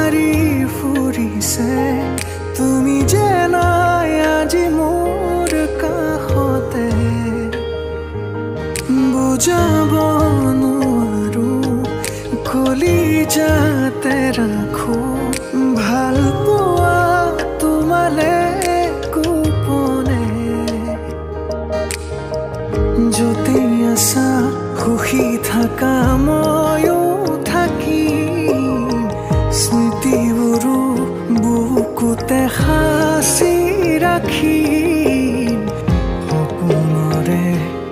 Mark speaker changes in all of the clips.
Speaker 1: মাৰি ফুৰিছে তুমি যে নাই আজি মোৰ কাষতে বুজাব নোৱাৰো কলিজাতে ৰাখো ভাল পোৱা তোমালে গোপনে য'তে আছা সুখী থাকা ময়ো থাকিম স্মৃতিবোৰো বুকুতে সাঁচি ৰাখিম সপোনৰে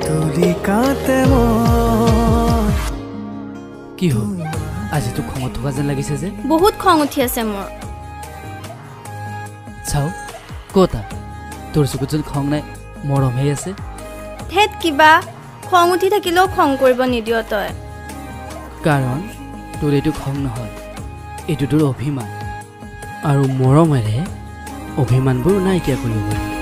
Speaker 1: তুলিকাতে মই
Speaker 2: কি হ'ল আজি তো খঙত থকা যেন লাগিছে যে
Speaker 3: বহুত খং উঠি আছে মোৰ
Speaker 2: চাও কতা তোৰ চকুত যেন খং নাই মৰমহে আছে
Speaker 3: হেত কিবা খং উঠি থাকিলেও খং কৰিব নিদিয় তই
Speaker 2: কাৰণ তোৰ এইটো খং নহয় এইটো তোৰ অভিমান আৰু মৰমেৰে অভিমানবোৰ নাইকিয়া কৰিব পাৰি